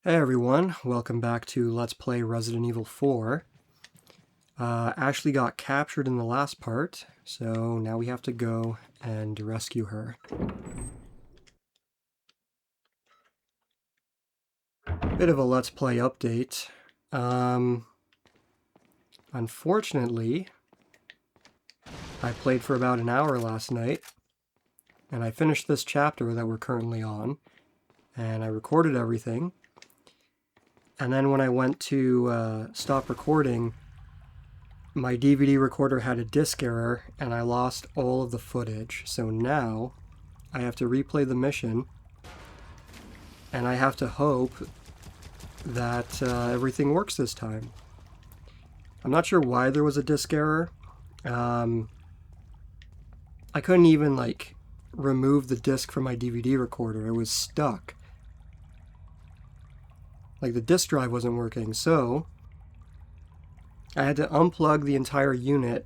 Hey everyone, welcome back to Let's Play Resident Evil 4. Ashley got captured in the last part, so now we have to go and rescue her. Bit of a Let's Play update. Unfortunately, I played for about an hour last night, and I finished this chapter that we're currently on, and I recorded everything. And then when I went to stop recording, my DVD recorder had a disk error and I lost all of the footage. So now I have to replay the mission and I have to hope that everything works this time. I'm not sure why there was a disk error. I couldn't even remove the disc from my DVD recorder. It was stuck. Like the disk drive wasn't working, so I had to unplug the entire unit,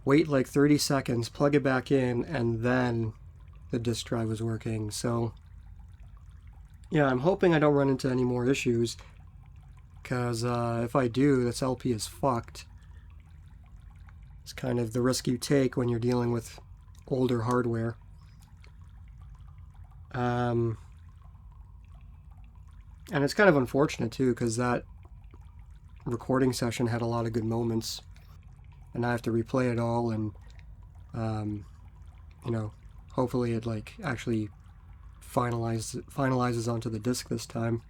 wait like 30 seconds, plug it back in, and then the disk drive was working. So yeah, I'm hoping I don't run into any more issues, because if I do, this LP is fucked. It's kind of the risk you take when you're dealing with older hardware. And it's kind of unfortunate too, because that recording session had a lot of good moments, and I have to replay it all, and hopefully it actually finalizes onto the disc this time.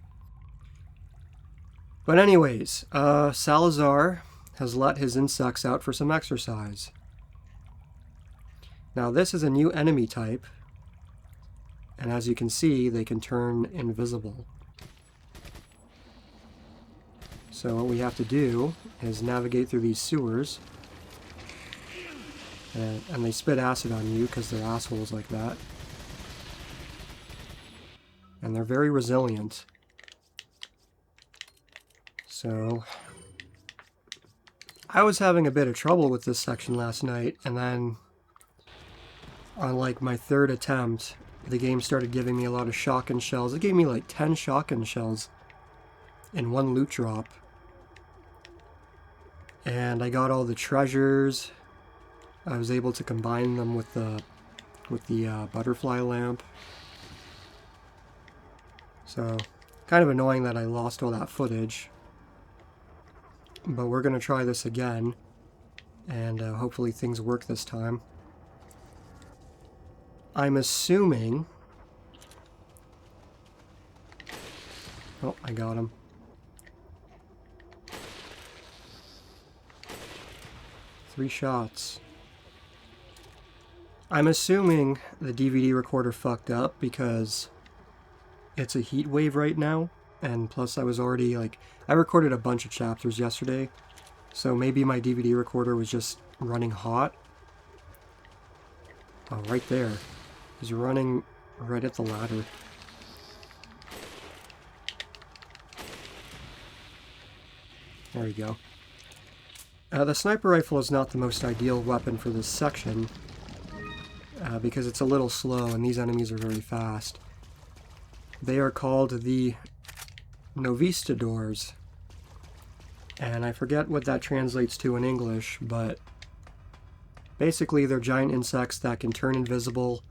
But anyways, Salazar has let his insects out for some exercise. Now this is a new enemy type, and as you can see, they can turn invisible. So what we have to do is navigate through these sewers, and they spit acid on you because they're assholes like that. And they're very resilient. So I was having a bit of trouble with this section last night, and then on my third attempt, the game started giving me a lot of shotgun shells. It gave me like 10 shotgun shells in one loot drop. And I got all the treasures. I was able to combine them with the butterfly lamp. So kind of annoying that I lost all that footage. But we're going to try this again, and hopefully things work this time. I'm assuming... Oh, I got him. Three shots. I'm assuming the DVD recorder fucked up because it's a heat wave right now, and plus I was already I recorded a bunch of chapters yesterday, so maybe my DVD recorder was just running hot. Oh, right there. He's running right at the ladder. There you go. The sniper rifle is not the most ideal weapon for this section, because it's a little slow and these enemies are very fast. They are called the Novistadors, and I forget what that translates to in English, but basically they're giant insects that can turn invisible,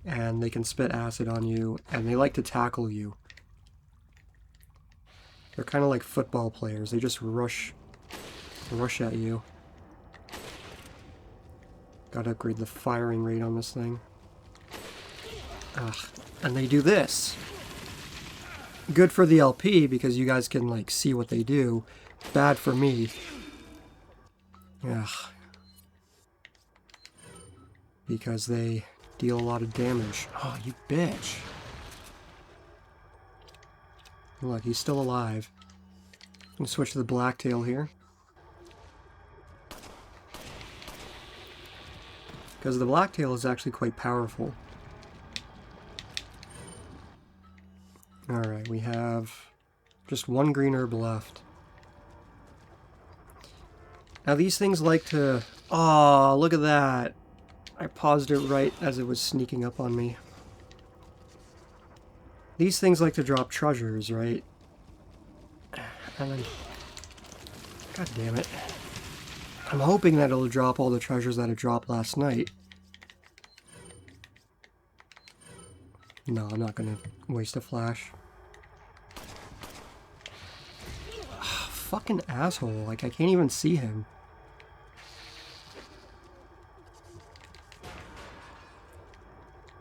and they can spit acid on you, and they like to tackle you. They're kind of like football players. They just rush at you. Gotta upgrade the firing rate on this thing. Ugh. And they do this. Good for the LP because you guys can see what they do. Bad for me. Ugh. Because they deal a lot of damage. Oh, you bitch. Look, he's still alive. I'm gonna switch to the Blacktail here. Because the Blacktail is actually quite powerful. Alright, we have just one green herb left. Now these things like to... Oh, look at that! I paused it right as it was sneaking up on me. These things like to drop treasures, right? And then... God damn it. I'm hoping that it'll drop all the treasures that it dropped last night. No, I'm not gonna waste a flash. Fucking asshole. Like, I can't even see him.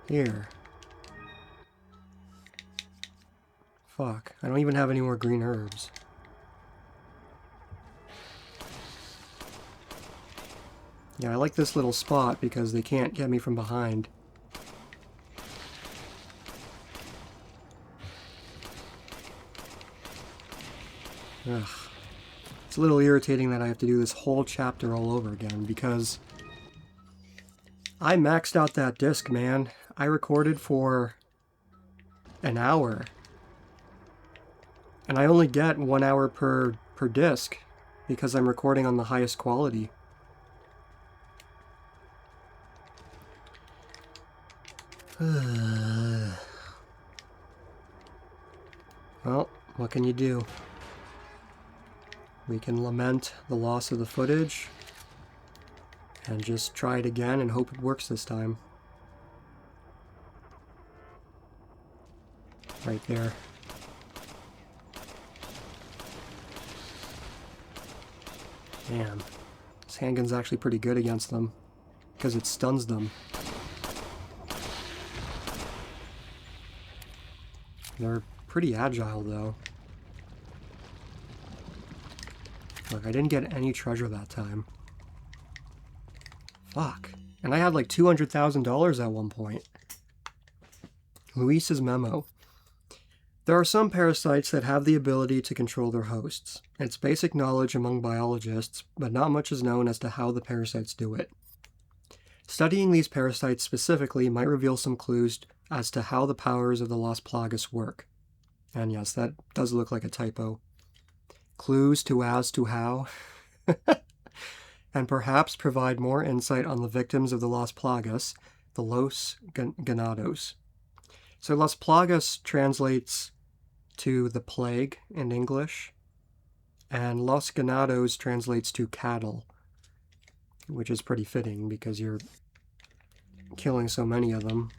Here. Fuck. I don't even have any more green herbs. Yeah, I like this little spot because they can't get me from behind. Ugh. It's a little irritating that I have to do this whole chapter all over again because I maxed out that disc, man. I recorded for an hour. And I only get 1 hour per disc because I'm recording on the highest quality. Well, what can you do? We can lament the loss of the footage and just try it again and hope it works this time. Right there. Damn. This handgun's actually pretty good against them because it stuns them. They're pretty agile though. Look, I didn't get any treasure that time. Fuck. And I had like $200,000 at one point. Luis's memo. There are some parasites that have the ability to control their hosts. It's basic knowledge among biologists, but not much is known as to how the parasites do it. Studying these parasites specifically might reveal some clues as to how the powers of the Las Plagas work. And yes, that does look like a typo. Clues to as to how. And perhaps provide more insight on the victims of the Las Plagas, the Los Ganados. So Las Plagas translates to the plague in English, and Los Ganados translates to cattle, which is pretty fitting because you're killing so many of them.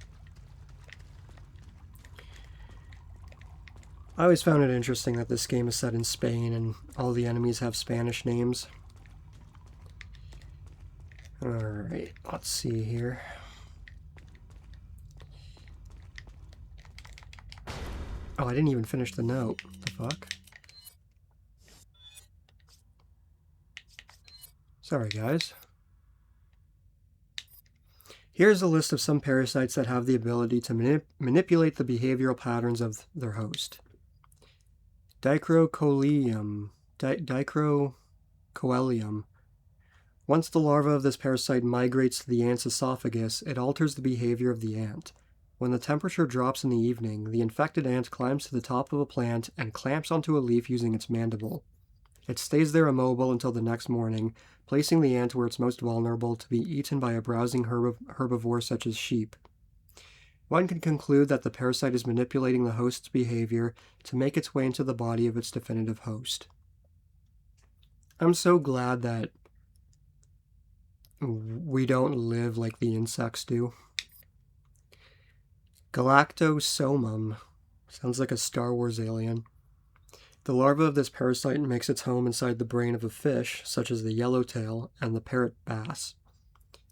I always found it interesting that this game is set in Spain and all the enemies have Spanish names. Alright, let's see here. Oh, I didn't even finish the note. What the fuck? Sorry, guys. Here's a list of some parasites that have the ability to manipulate the behavioral patterns of their host. Dicrocoelium. Once the larva of this parasite migrates to the ant's esophagus, it alters the behavior of the ant. When the temperature drops in the evening, the infected ant climbs to the top of a plant and clamps onto a leaf using its mandible. It stays there immobile until the next morning, placing the ant where it's most vulnerable to be eaten by a browsing herbivore such as sheep. One can conclude that the parasite is manipulating the host's behavior to make its way into the body of its definitive host. I'm so glad that we don't live like the insects do. Galactosomum. Sounds like a Star Wars alien. The larva of this parasite makes its home inside the brain of a fish, such as the yellowtail and the parrot bass.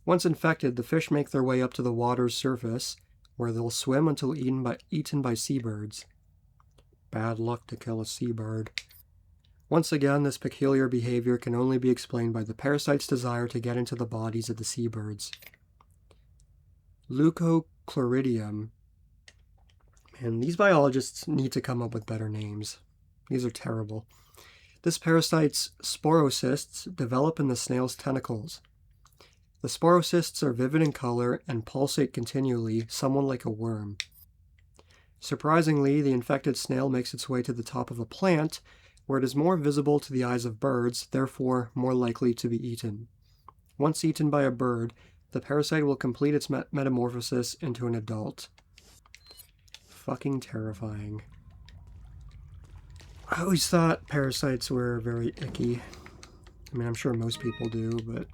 Once infected, the fish make their way up to the water's surface, where they'll swim until eaten by seabirds. Bad luck to kill a seabird. Once again, this peculiar behavior can only be explained by the parasite's desire to get into the bodies of the seabirds. Leucochloridium. Man, these biologists need to come up with better names. These are terrible. This parasite's sporocysts develop in the snail's tentacles. The sporocysts are vivid in color and pulsate continually, somewhat like a worm. Surprisingly, the infected snail makes its way to the top of a plant, where it is more visible to the eyes of birds, therefore more likely to be eaten. Once eaten by a bird, the parasite will complete its metamorphosis into an adult. Fucking terrifying. I always thought parasites were very icky. I mean, I'm sure most people do, but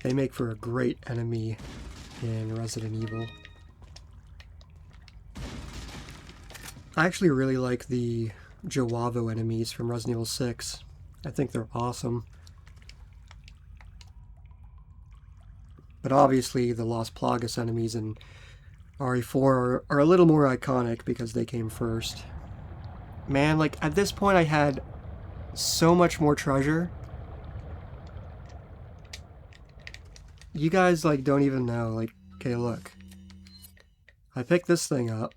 they make for a great enemy in Resident Evil. I actually really like the Joavo enemies from Resident Evil 6. I think they're awesome. But obviously the Las Plagas enemies in RE4 are a little more iconic because they came first. Man, like, at this point I had so much more treasure. You guys, like, don't even know. Like, okay, look. I picked this thing up.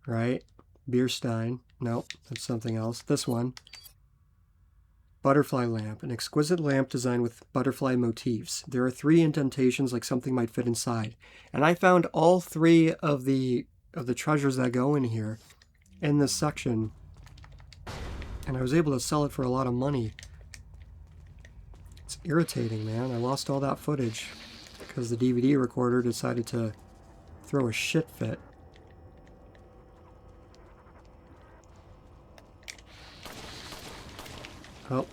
Right? Beerstein. Nope, that's something else. This one. Butterfly lamp. An exquisite lamp designed with butterfly motifs. There are 3 indentations like something might fit inside. And I found all 3 of the treasures that go in here in this section. And I was able to sell it for a lot of money. It's irritating, man. I lost all that footage because the DVD recorder decided to throw a shit fit. Oh.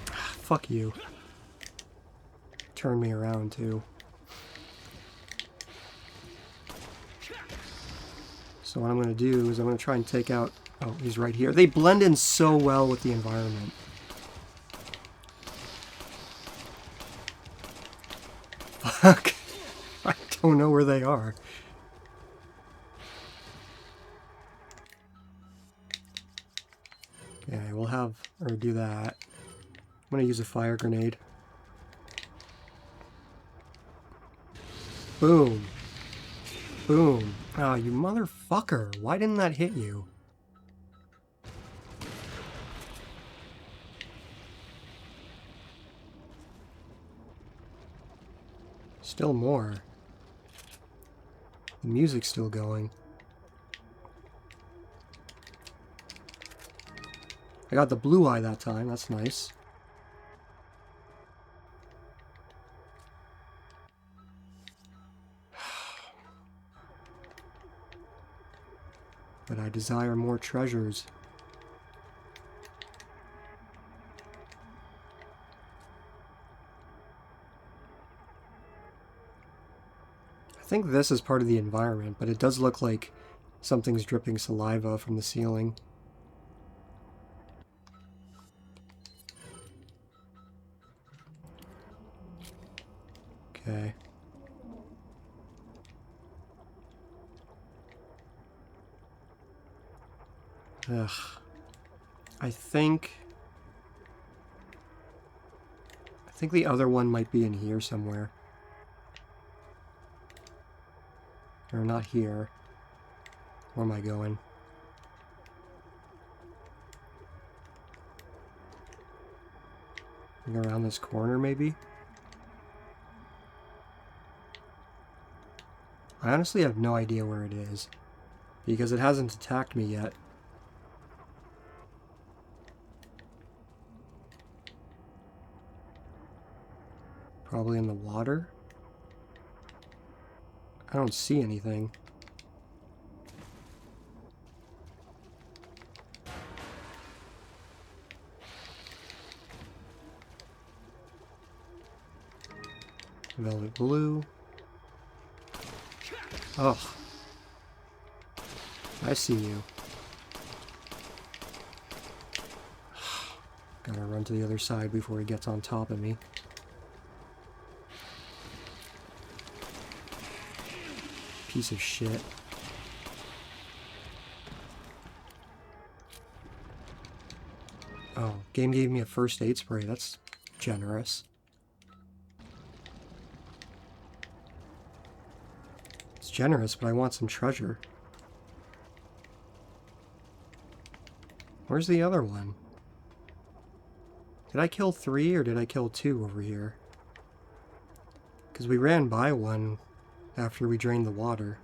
Fuck you. Turn me around, too. So what I'm going to do is I'm going to try and take out... Oh, he's right here. They blend in so well with the environment. Fuck. I don't know where they are. Okay, we'll have her do that. I'm going to use a fire grenade. Boom. Boom. Oh, you motherfucker. Why didn't that hit you? Still more. The music's still going. I got the blue eye that time. That's nice. But I desire more treasures. I think this is part of the environment, but it does look like something's dripping saliva from the ceiling. Okay. Ugh. I think the other one might be in here somewhere. Or not here. Where am I going? Around this corner, maybe? I honestly have no idea where it is, because it hasn't attacked me yet. Probably in the water? I don't see anything. Velvet blue. Oh. I see you. Gotta run to the other side before he gets on top of me. Piece of shit. Oh, game gave me a first aid spray. That's generous. It's generous, but I want some treasure. Where's the other one? Did I kill 3 or did I kill 2 over here? Because we ran by one after we drained the water.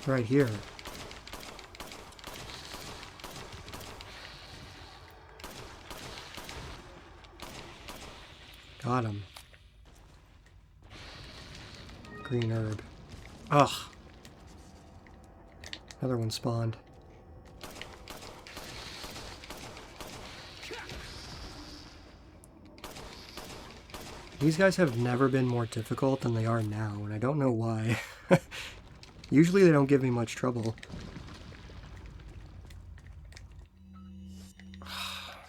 Right here. Got him. Green herb. Ugh. Another one spawned. These guys have never been more difficult than they are now, and I don't know why. Usually they don't give me much trouble.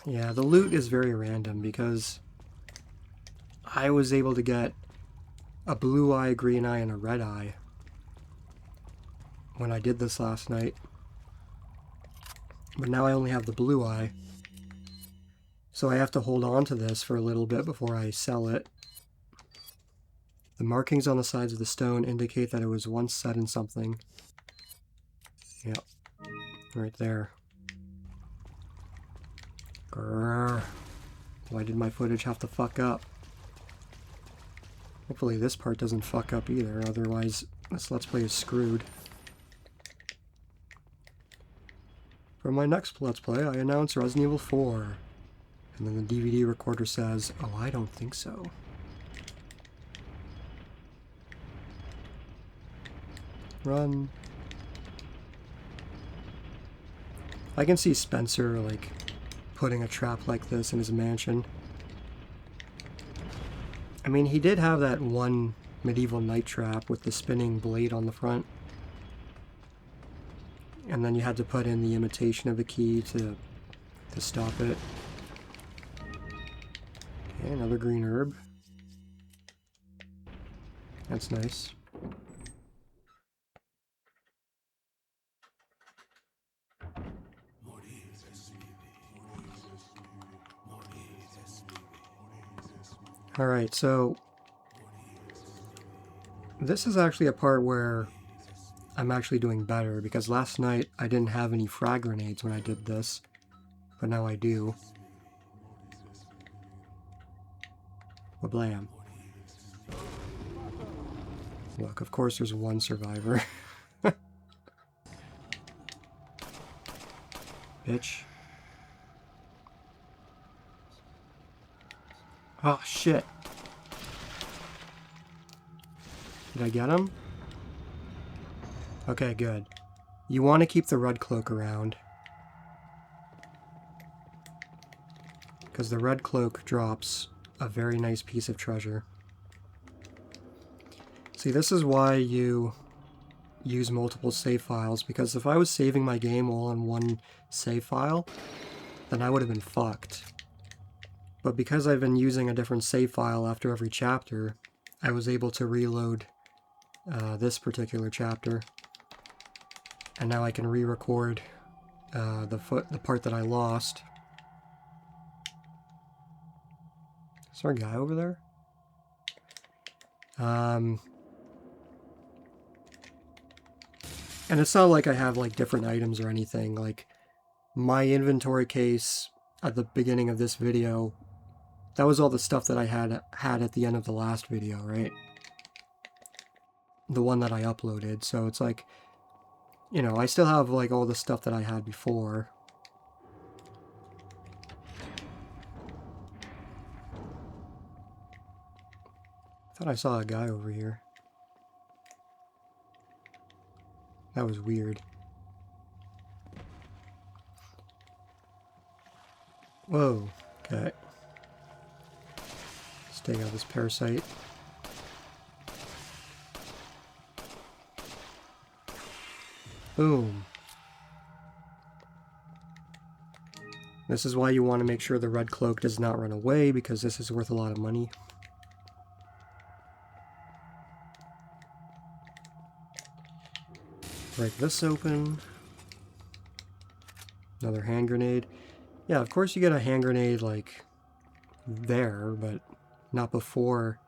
Yeah, the loot is very random because I was able to get a blue eye, green eye, and a red eye when I did this last night. But now I only have the blue eye. So I have to hold on to this for a little bit before I sell it. The markings on the sides of the stone indicate that it was once set in something. Yep. Right there. Grrr. Why did my footage have to fuck up? Hopefully this part doesn't fuck up either, otherwise this Let's Play is screwed. For my next Let's Play, I announce Resident Evil 4. And then the DVD recorder says, oh, I don't think so. Run. I can see Spencer, like, putting a trap like this in his mansion. I mean, he did have that one medieval night trap with the spinning blade on the front. And then you had to put in the imitation of a key to stop it. Okay, another green herb. That's nice. Alright, so this is actually a part where I'm actually doing better, because last night I didn't have any frag grenades when I did this, but now I do. Wablam. Look, of course there's one survivor. Bitch. Oh, shit. Did I get him? Okay, good. You want to keep the red cloak around, because the red cloak drops a very nice piece of treasure. See, this is why you use multiple save files, because if I was saving my game all in one save file, then I would have been fucked. But because I've been using a different save file after every chapter, I was able to reload this particular chapter. And now I can re-record the part that I lost. Is there a guy over there? And it's not like I have like different items or anything. Like my inventory case at the beginning of this video, that was all the stuff that I had at the end of the last video, right? The one that I uploaded. So it's like, you know, I still have like all the stuff that I had before. I thought I saw a guy over here. That was weird. Whoa, okay. Let's take out this parasite. Boom. This is why you want to make sure the red cloak does not run away, because this is worth a lot of money. Break this open. Another hand grenade. Yeah, of course you get a hand grenade, like, there, but not before,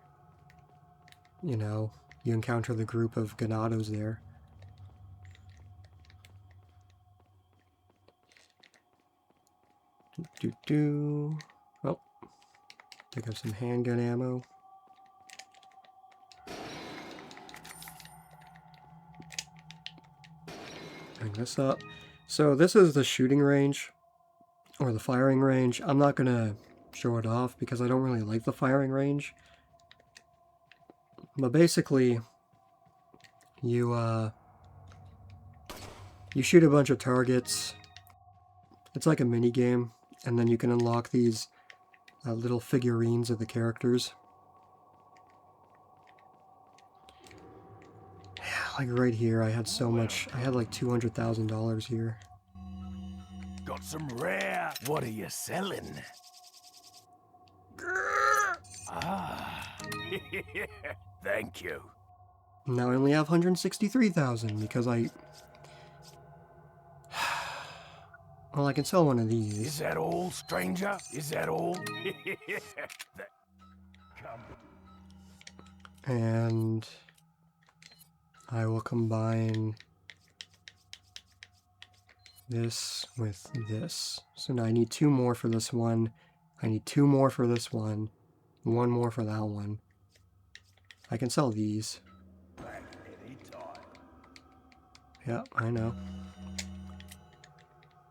you know, you encounter the group of Ganados there. Oh, pick up some handgun ammo. Bring this up. So this is the shooting range, or the firing range. I'm not gonna show it off because I don't really like the firing range. But basically, You shoot a bunch of targets. It's like a mini game, and then you can unlock these little figurines of the characters. Like right here, I had so much. I had like $200,000 here. Got some rare. What are you selling? Ah, thank you. Now I only have 163,000 because I... Well, I can sell one of these. Is that all, stranger? Is that all? And I will combine this with this. So now I need 2 more for this one. I need 2 more for this one. 1 more for that one. I can sell these. Yeah, I know.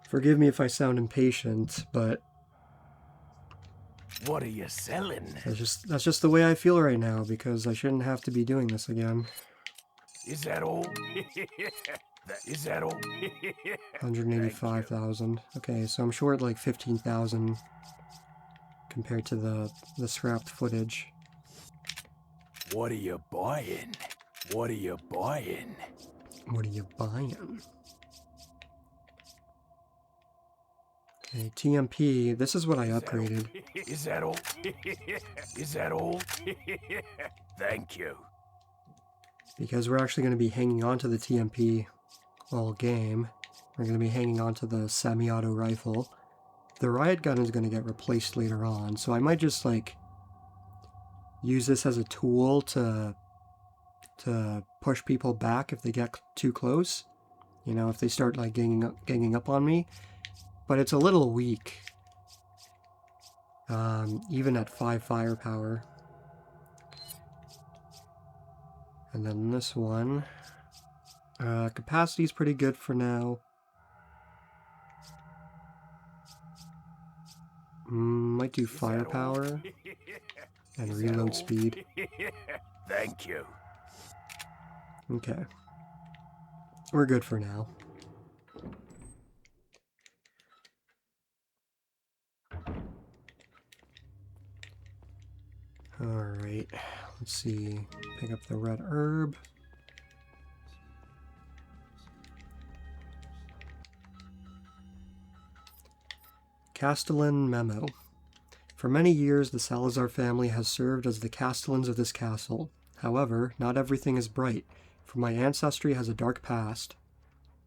Forgive me if I sound impatient, but what are you selling? that's just the way I feel right now, because I shouldn't have to be doing this again. Is that all? Is that all? 185,000. Okay, so I'm short like 15,000 compared to the scrapped footage. What are you buying? What are you buying? What are you buying? Okay, TMP, this is what I upgraded. Is that all? Is that all? Thank you. Because we're actually going to be hanging on to the TMP all game. We're going to be hanging on to the semi-auto rifle. The riot gun is going to get replaced later on, so I might just like use this as a tool to push people back if they get too close. You know, if they start like ganging up on me. But it's a little weak, even at 5 firepower. And then this one, capacity's pretty good for now. Might do firepower and reload speed. Thank you. Okay, we're good for now. Alright, let's see. Pick up the red herb. Castellan Memo. For many years, the Salazar family has served as the castellans of this castle. However, not everything is bright, for my ancestry has a dark past.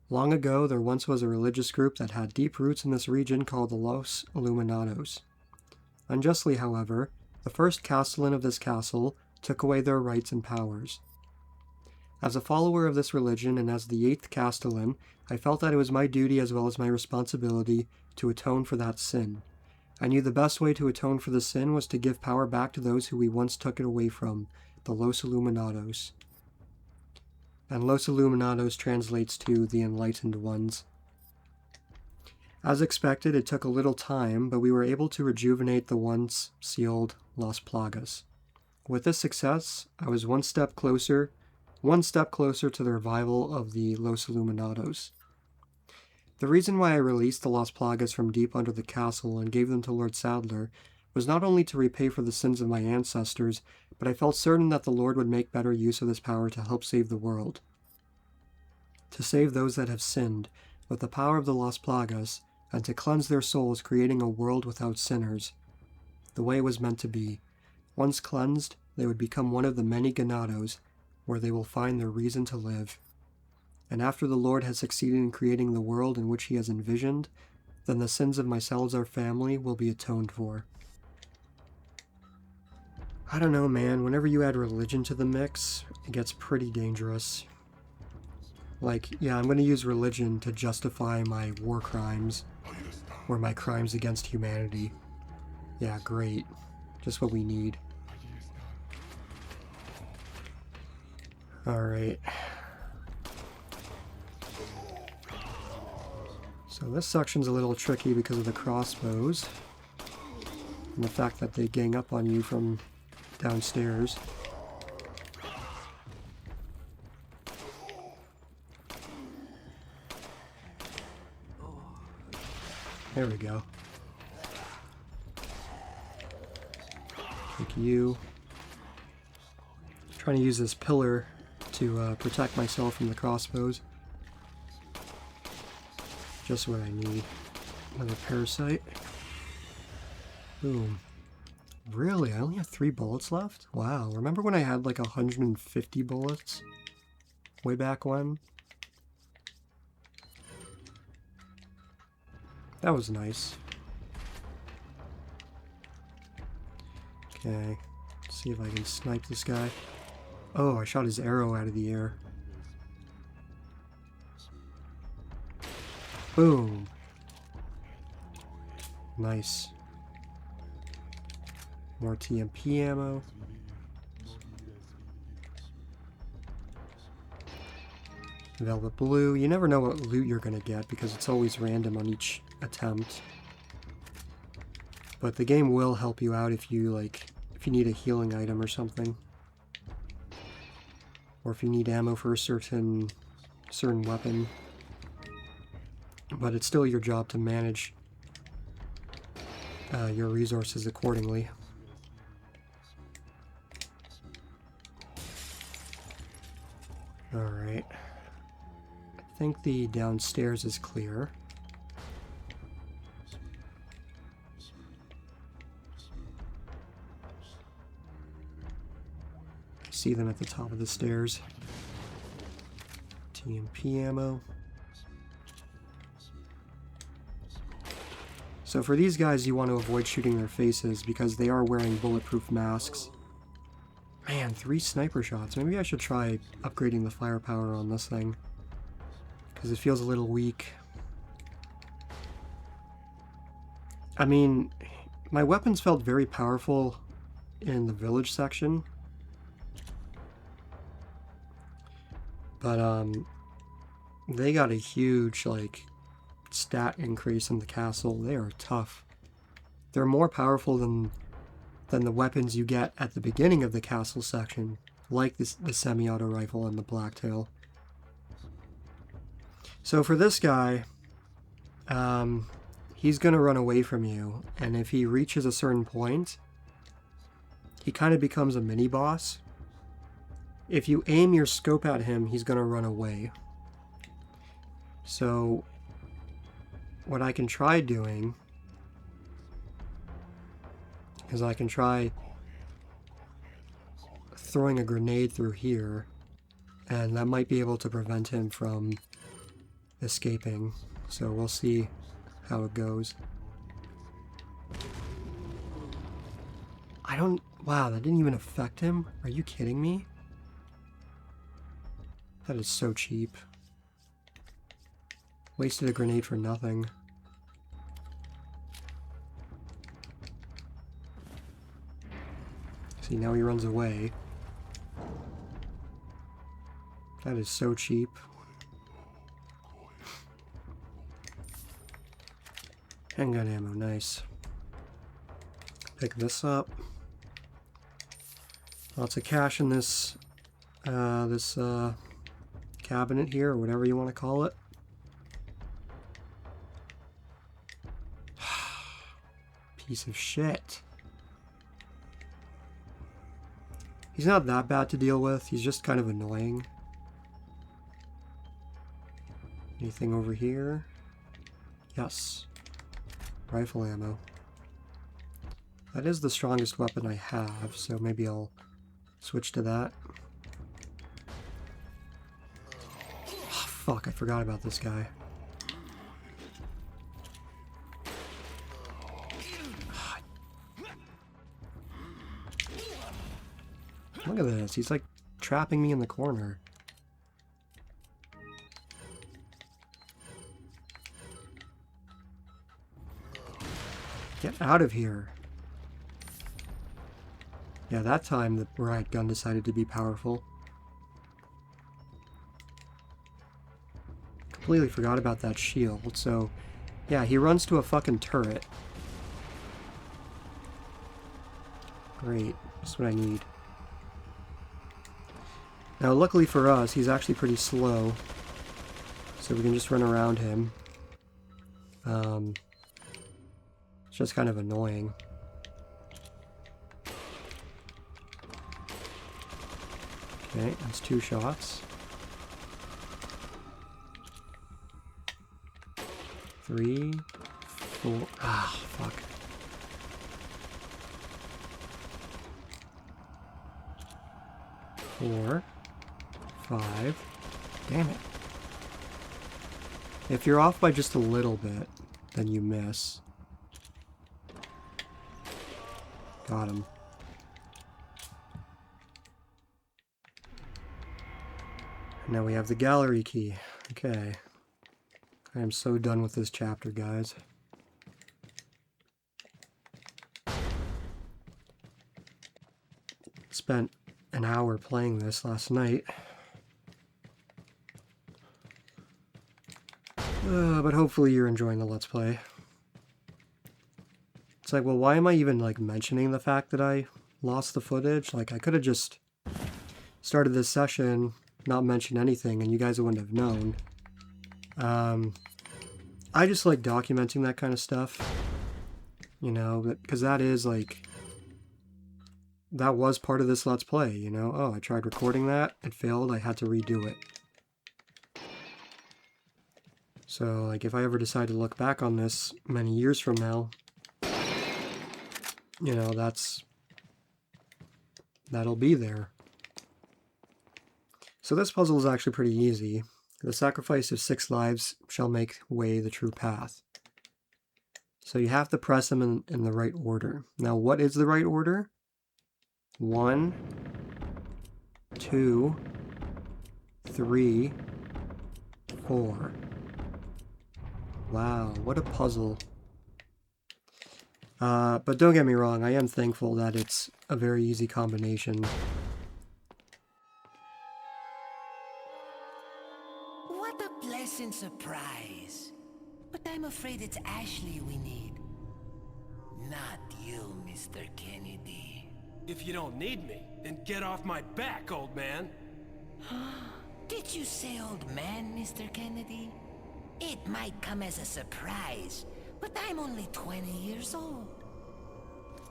Long ago, there once was a religious group that had deep roots in this region called the Los Illuminados. Unjustly, however, the first castellan of this castle took away their rights and powers. As a follower of this religion and as the 8th castellan, I felt that it was my duty as well as my responsibility to atone for that sin. I knew the best way to atone for the sin was to give power back to those who we once took it away from, the Los Illuminados. And Los Illuminados translates to the Enlightened Ones. As expected, it took a little time, but we were able to rejuvenate the once sealed Las Plagas. With this success, I was one step closer to the revival of the Los Illuminados. The reason why I released the Las Plagas from deep under the castle and gave them to Lord Sadler was not only to repay for the sins of my ancestors, but I felt certain that the Lord would make better use of this power to help save the world. To save those that have sinned, with the power of the Las Plagas, and to cleanse their souls, creating a world without sinners. The way it was meant to be. Once cleansed, they would become one of the many Ganados, where they will find their reason to live. And after the Lord has succeeded in creating the world in which he has envisioned, then the sins of my Salazar family will be atoned for. I don't know, man. Whenever you add religion to the mix, it gets pretty dangerous. Like, yeah, I'm going to use religion to justify my war crimes, or my crimes against humanity. Yeah, great. Just what we need. Alright. So this section's a little tricky because of the crossbows. And the fact that they gang up on you from downstairs. There we go. Thank you. Trying to use this pillar to protect myself from the crossbows. Just what I need. Another parasite. Boom. Really? I only have 3 bullets left? Wow. Remember when I had like 150 bullets? Way back when? That was nice. Okay. Let's see if I can snipe this guy. Oh, I shot his arrow out of the air. Boom. Nice. More TMP ammo. Velvet blue. You never know what loot you're gonna get because it's always random on each attempt. But the game will help you out if you need a healing item or something. Or if you need ammo for a certain weapon. But it's still your job to manage your resources accordingly. Alright. I think the downstairs is clear. I see them at the top of the stairs. TMP ammo. So for these guys, you want to avoid shooting their faces because they are wearing bulletproof masks. Man, 3 sniper shots. Maybe I should try upgrading the firepower on this thing. Because it feels a little weak. I mean, my weapons felt very powerful in the village section. But, they got a huge, stat increase in the castle. They are tough. They're more powerful than the weapons you get at the beginning of the castle section, like the semi-auto rifle and the blacktail. So for this guy, he's gonna run away from you, and if he reaches a certain point, he kind of becomes a mini-boss. If you aim your scope at him, he's gonna run away. So what I can try doing is I can try throwing a grenade through here, and that might be able to prevent him from escaping. So we'll see how it goes. Wow, that didn't even affect him? Are you kidding me? That is so cheap. Wasted a grenade for nothing. See, now he runs away. That is so cheap. Handgun ammo, nice. Pick this up. Lots of cash in this cabinet here, or whatever you want to call it. Piece of shit. He's not that bad to deal with, he's just kind of annoying. Anything over here? Yes. Rifle ammo. That is the strongest weapon I have, so maybe I'll switch to that. Oh, fuck, I forgot about this guy. Look at this, he's like trapping me in the corner. Get out of here. Yeah, that time the riot gun decided to be powerful. Completely forgot about that shield, so yeah, he runs to a fucking turret. Great, that's what I need. Now, luckily for us, he's actually pretty slow, so we can just run around him. It's just kind of annoying. Okay, that's 2 shots. 3, 4. Ah, fuck. 4, 5. Damn it. If you're off by just a little bit, then you miss. Got him. And now we have the gallery key. Okay. I am so done with this chapter, guys. Spent an hour playing this last night. But hopefully you're enjoying the Let's Play. It's like, well, why am I even, like, mentioning the fact that I lost the footage? Like, I could have just started this session, not mentioned anything, and you guys wouldn't have known. I just like documenting that kind of stuff. You know, because that is, like... that was part of this Let's Play, you know? Oh, I tried recording that, it failed, I had to redo it. So, like, if I ever decide to look back on this many years from now, you know, that'll be there. So this puzzle is actually pretty easy. The sacrifice of 6 lives shall make way the true path. So you have to press them in the right order. Now, what is the right order? 1, 2, 3, 4. Wow, what a puzzle. But don't get me wrong, I am thankful that it's a very easy combination. What a pleasant surprise. But I'm afraid it's Ashley we need. Not you, Mr. Kennedy. If you don't need me, then get off my back, old man. Did you say old man, Mr. Kennedy? It might come as a surprise, but I'm only 20 years old.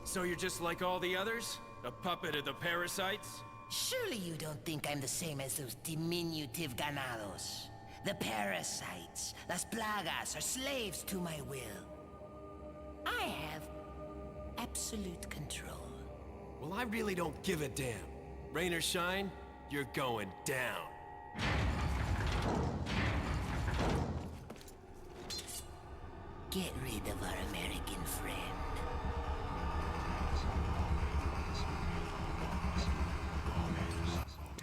So you're just like all the others? A puppet of the parasites? Surely you don't think I'm the same as those diminutive ganados. The parasites, las plagas, are slaves to my will. I have absolute control. Well, I really don't give a damn. Rain or shine, you're going down. Get rid of our American friend.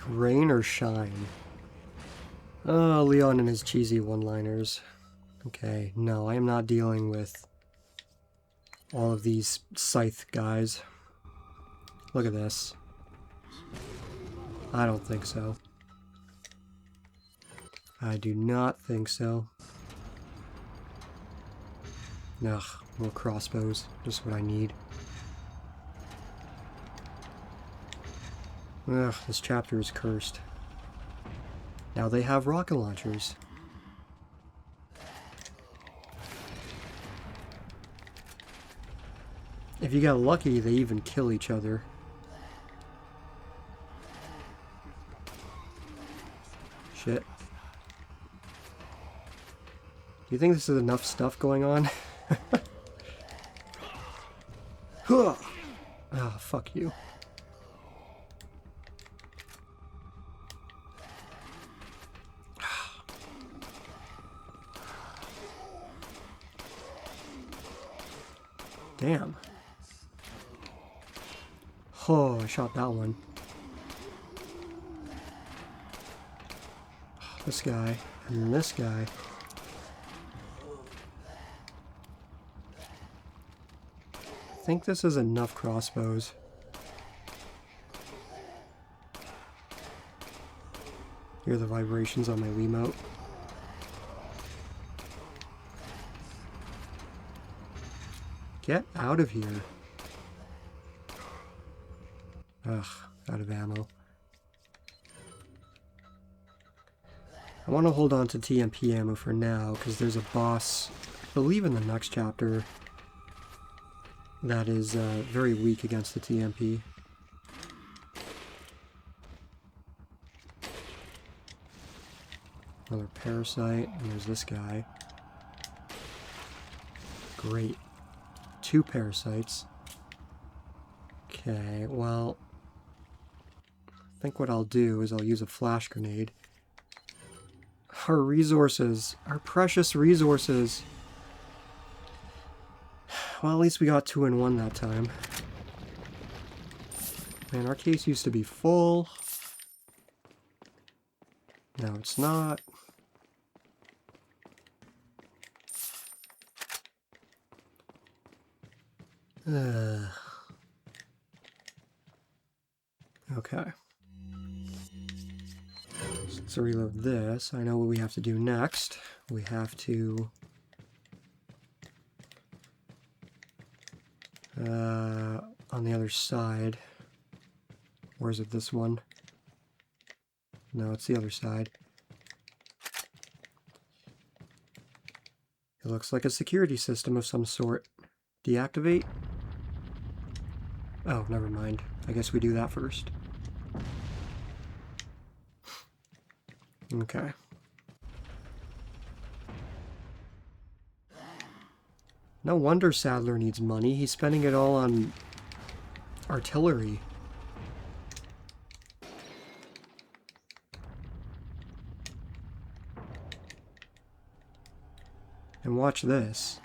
Rain or shine? Oh, Leon and his cheesy one-liners. Okay, no, I am not dealing with all of these scythe guys. Look at this. I don't think so. I do not think so. Ugh, more crossbows. Just what I need. Ugh, this chapter is cursed. Now they have rocket launchers. If you get lucky, they even kill each other. Shit. Do you think this is enough stuff going on? Ah, oh, fuck you. Damn. Oh, I shot that one. This guy, and this guy. I think this is enough crossbows. Hear the vibrations on my Wiimote. Get out of here. Ugh, out of ammo. I want to hold on to TMP ammo for now, because there's a boss, I believe in the next chapter, that is very weak against the TMP. Another parasite, and there's this guy. Great. 2 parasites. Okay, well, I think what I'll do is I'll use a flash grenade. Our resources, our precious resources. Well, at least we got 2 in 1 that time. Man, our case used to be full. Now it's not. Okay. Let's reload this. I know what we have to do next. We have to... on the other side. Or is it this one? No, it's the other side. It looks like a security system of some sort. Deactivate? Oh, never mind. I guess we do that first. Okay. No wonder Sadler needs money. He's spending it all on artillery. And watch this.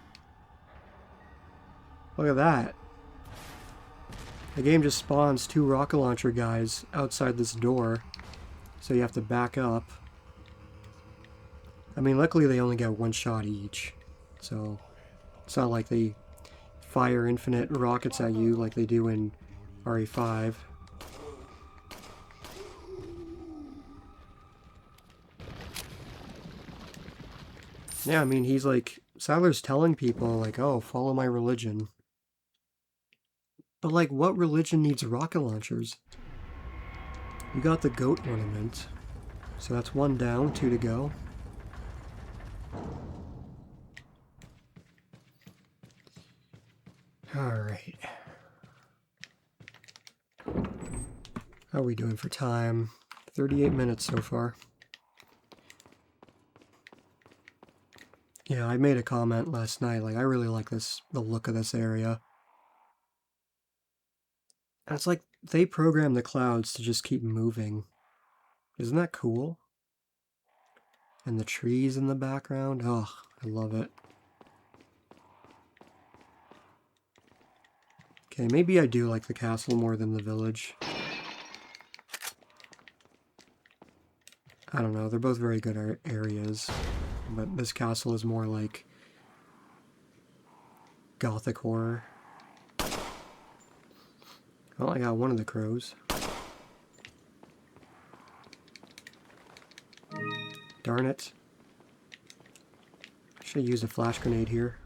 Look at that. The game just spawns 2 rocket launcher guys outside this door. So you have to back up. I mean, luckily they only get 1 shot each. So it's not like they fire infinite rockets at you like they do in RE5. Yeah, I mean, he's like, Sadler's telling people, like, oh, follow my religion. But, like, what religion needs rocket launchers? You got the goat ornament. So that's 1 down, 2 to go. Alright. How are we doing for time? 38 minutes so far. Yeah, I made a comment last night, like, I really like the look of this area. And it's like, they programmed the clouds to just keep moving. Isn't that cool? And the trees in the background, oh, I love it. Okay, maybe I do like the castle more than the village. I don't know, they're both very good areas. But this castle is more like gothic horror. Well, I got one of the crows. Darn it. I should have used a flash grenade here.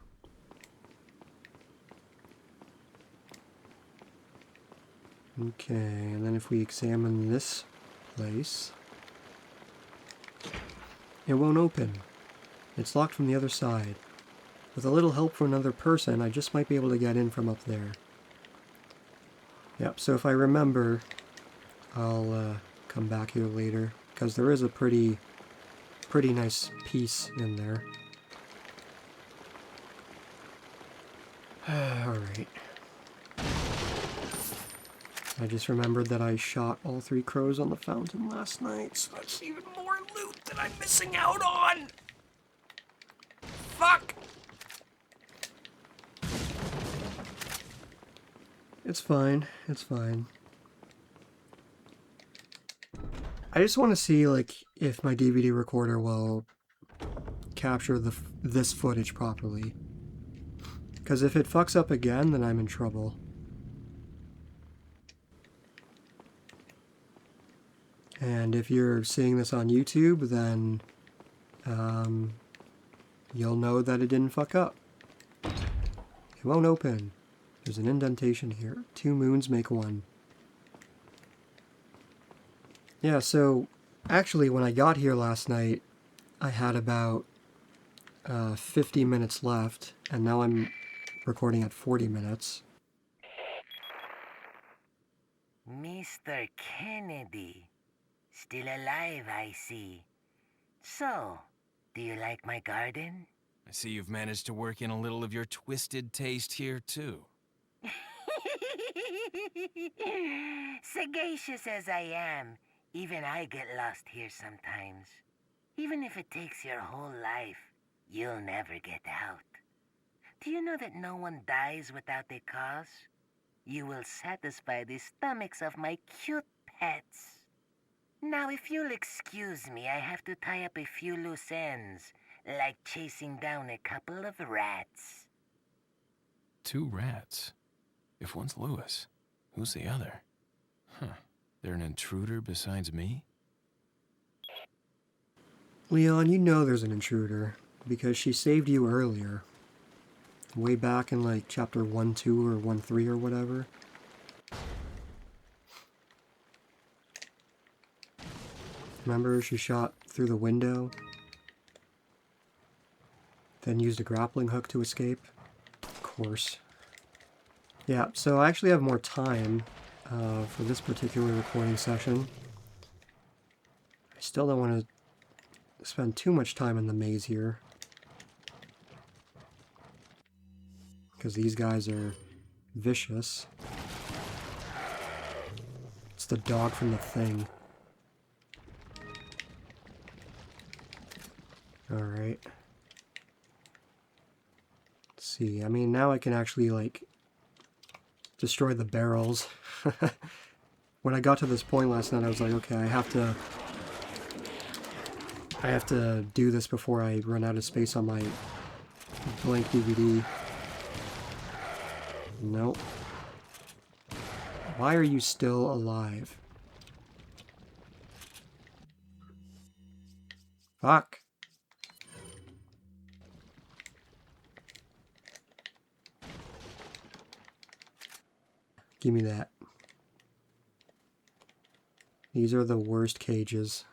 Okay, and then if we examine this place, it won't open. It's locked from the other side. With a little help from another person, I just might be able to get in from up there. Yep, so if I remember, I'll come back here later, because there is a pretty nice piece in there. Alright. I just remembered that I shot all 3 crows on the fountain last night, so that's even more loot that I'm missing out on! Fuck! It's fine. It's fine. I just want to see, like, if my DVD recorder will capture this footage properly. Because if it fucks up again, then I'm in trouble. And if you're seeing this on YouTube, then you'll know that it didn't fuck up. It won't open. There's an indentation here. 2 moons make 1. Yeah, so actually when I got here last night, I had about 50 minutes left, and now I'm recording at 40 minutes. Mr. Kennedy. Still alive, I see. So, do you like my garden? I see you've managed to work in a little of your twisted taste here, too. Sagacious as I am, even I get lost here sometimes. Even if it takes your whole life, you'll never get out. Do you know that no one dies without a cause? You will satisfy the stomachs of my cute pets. Now, if you'll excuse me, I have to tie up a few loose ends, like chasing down a couple of rats. 2 rats. If one's Lewis, who's the other? Huh. They're an intruder besides me? Leon, you know there's an intruder, because she saved you earlier. Way back in like chapter 1-2 or 1-3 or whatever. Remember, she shot through the window, then used a grappling hook to escape? Of course. Yeah, so I actually have more time for this particular recording session. I still don't want to spend too much time in the maze here, because these guys are vicious. It's the dog from The Thing. Alright. Let's see, I mean, now I can actually, like, destroy the barrels. When I got to this point last night, I was like, okay, I have to do this before I run out of space on my blank DVD. Nope. Why are you still alive? Fuck. Give me that. These are the worst cages.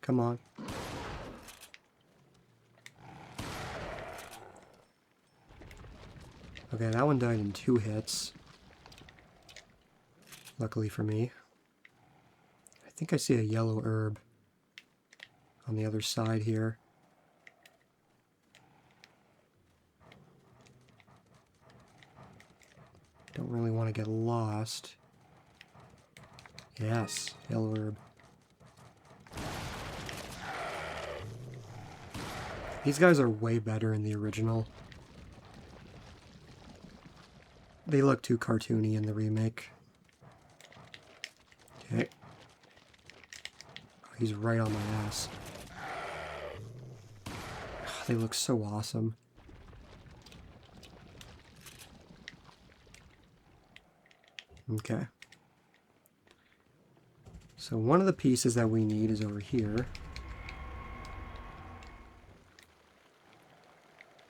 Come on. Okay, that one died in 2 hits. Luckily for me. I think I see a yellow herb on the other side here. Don't really want to get lost. Yes, yellow herb. These guys are way better in the original. They look too cartoony in the remake. Okay. Oh, he's right on my ass. They look so awesome. Okay. So one of the pieces that we need is over here.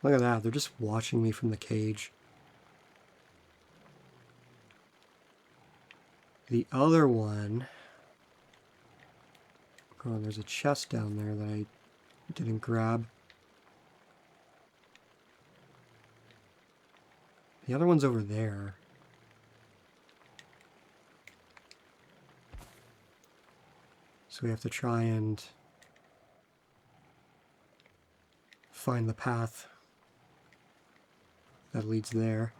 Look at that, they're just watching me from the cage. The other one... Oh, there's a chest down there that I didn't grab. The other one's over there. So we have to try and find the path that leads there.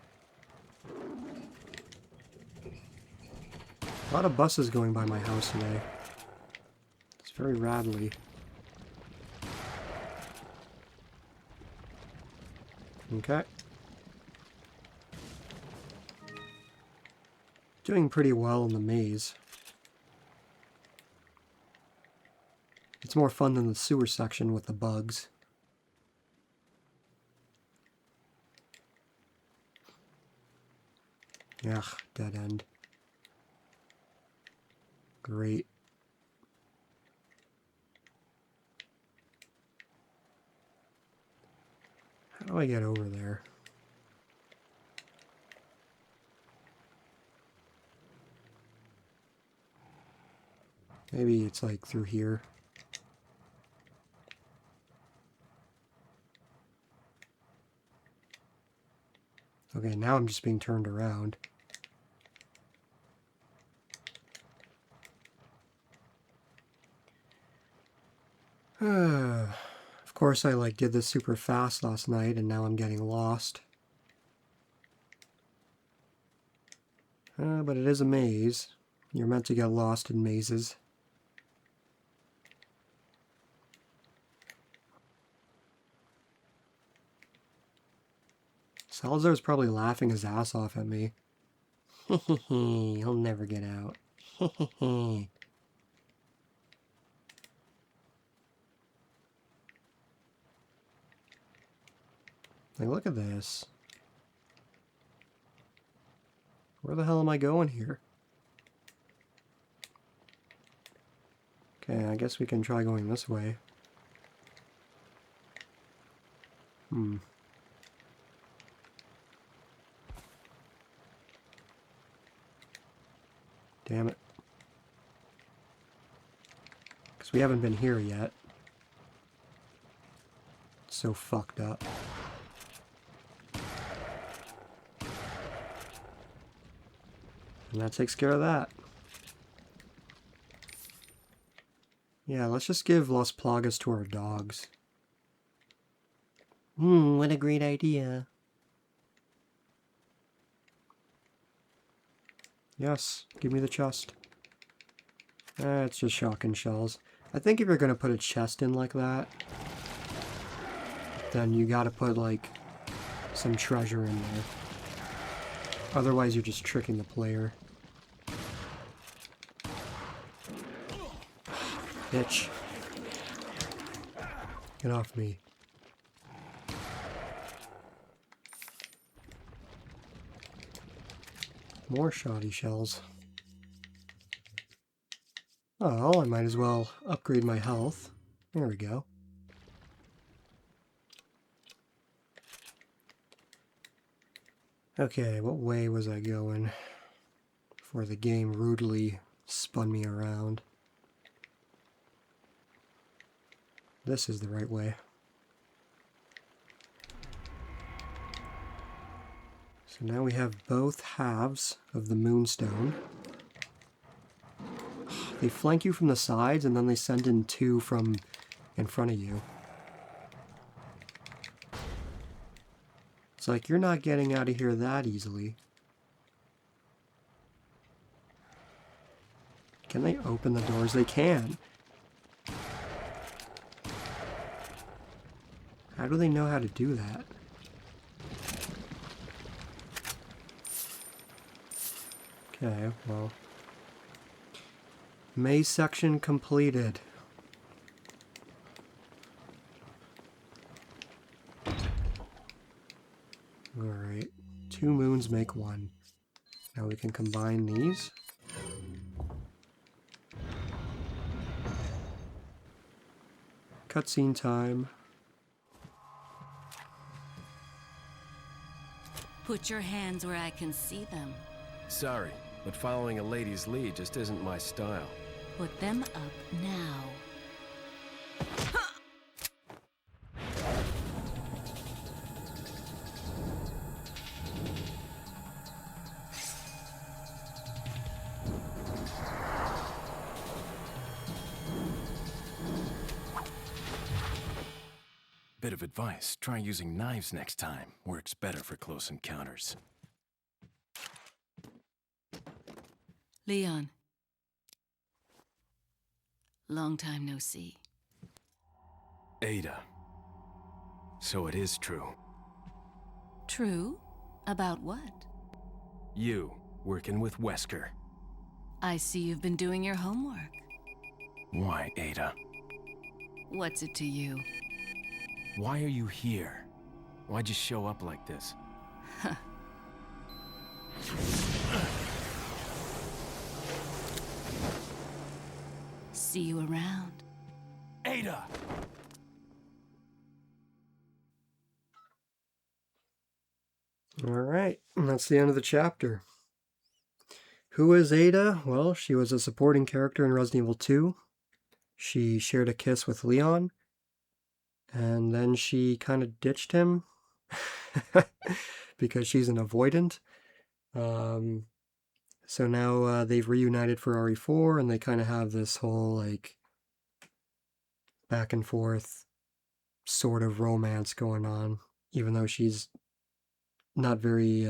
A lot of buses going by my house today. It's very rattly. Okay. Doing pretty well in the maze. It's more fun than the sewer section with the bugs. Ugh, dead end. Great. How do I get over there? Maybe it's like through here. Okay, now I'm just being turned around. Of course, I did this super fast last night, and now I'm getting lost. But it is a maze. You're meant to get lost in mazes. Salazar's probably laughing his ass off at me. He'll never get out. Like, look at this. Where the hell am I going here? Okay, I guess we can try going this way. Damn it. Because we haven't been here yet. It's so fucked up. And that takes care of that. Yeah, let's just give Las Plagas to our dogs. What a great idea. Yes, give me the chest. It's just shotgun shells. I think if you're gonna put a chest in like that, then you gotta put, like, some treasure in there. Otherwise, you're just tricking the player. Bitch. Get off me. More shoddy shells. Oh, I might as well upgrade my health. There we go. Okay, what way was I going before the game rudely spun me around? This is the right way. So now we have both halves of the Moonstone. They flank you from the sides and then they send in two from in front of you. It's like, you're not getting out of here that easily. Can they open the doors? They can. How do they know how to do that? Okay, well. Maze section completed. Alright. 2 moons make 1. Now we can combine these. Cutscene time. Put your hands where I can see them. Sorry, but following a lady's lead just isn't my style. Put them up now. Bit of advice, try using knives next time. Works better for close encounters. Leon. Long time no see. Ada. So it is true. True? About what? You, working with Wesker. I see you've been doing your homework. Why, Ada? What's it to you? Why are you here? Why'd you show up like this? See you around. Ada! Alright, that's the end of the chapter. Who is Ada? Well, she was a supporting character in Resident Evil 2. She shared a kiss with Leon. And then she kind of ditched him. because she's an avoidant. So now they've reunited for RE4, and they kind of have this whole like back and forth sort of romance going on, even though she's not very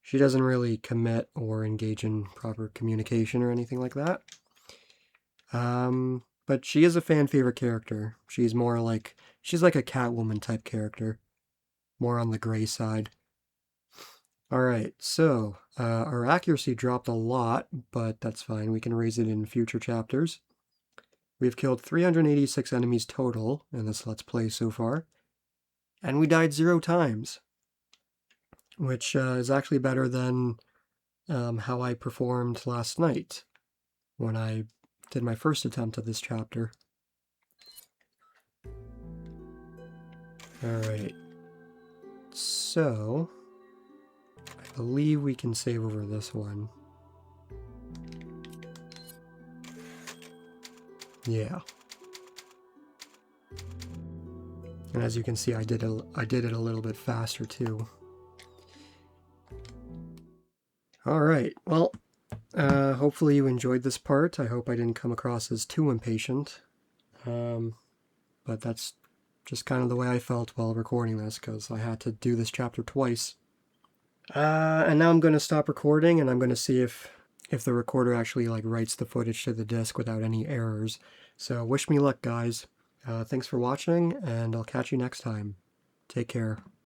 she doesn't really commit or engage in proper communication or anything like that. But she is a fan favorite character. She's more like, she's like a Catwoman type character, more on the gray side. Alright, so our accuracy dropped a lot, but that's fine. We can raise it in future chapters. We've killed 386 enemies total in this Let's Play so far, and we died 0 times, which is actually better than how I performed last night when I did my first attempt at this chapter. Alright, so I believe we can save over this one. Yeah. And as you can see, I did it a little bit faster too. Alright, well, hopefully you enjoyed this part. I hope I didn't come across as too impatient. But that's just kind of the way I felt while recording this, because I had to do this chapter twice. And now I'm going to stop recording, and I'm going to see if the recorder actually like writes the footage to the disk without any errors. So wish me luck, guys. Thanks for watching, and I'll catch you next time. Take care.